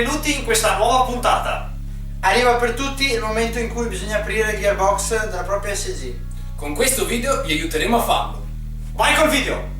benvenuti in questa nuova puntata. Arriva per tutti il momento in cui bisogna aprire il Gearbox della propria SG. Con questo video vi aiuteremo a farlo. Vai col video!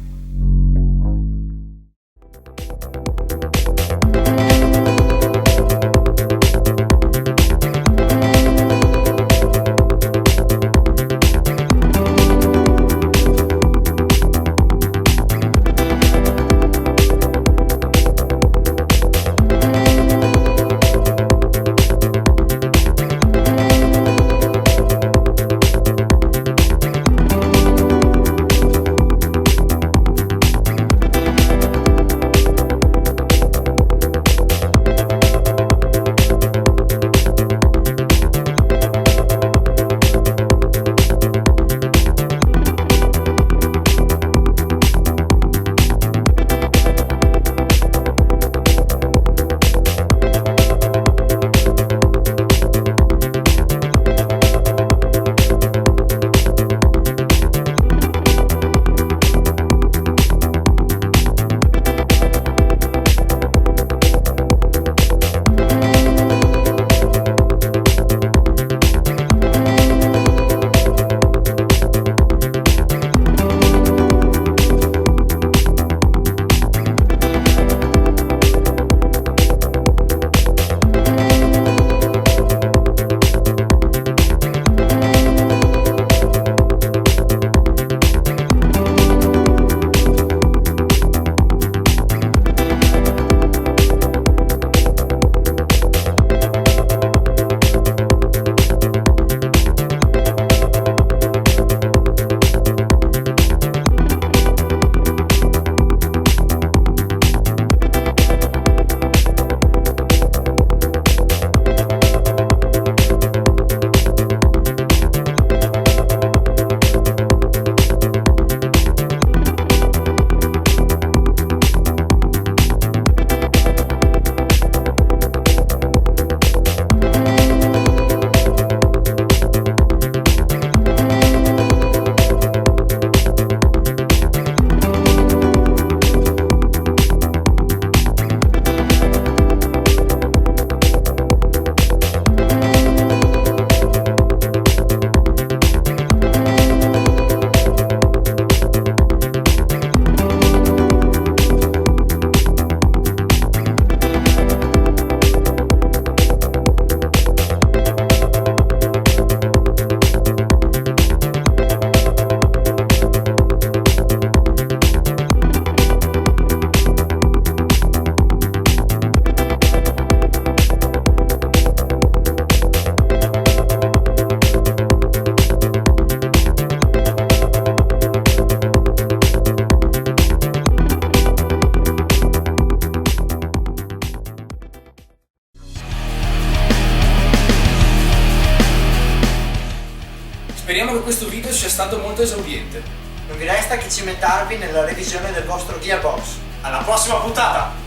Speriamo che questo video sia stato molto esauriente. Non vi resta che cimentarvi nella revisione del vostro Gearbox. Alla prossima puntata!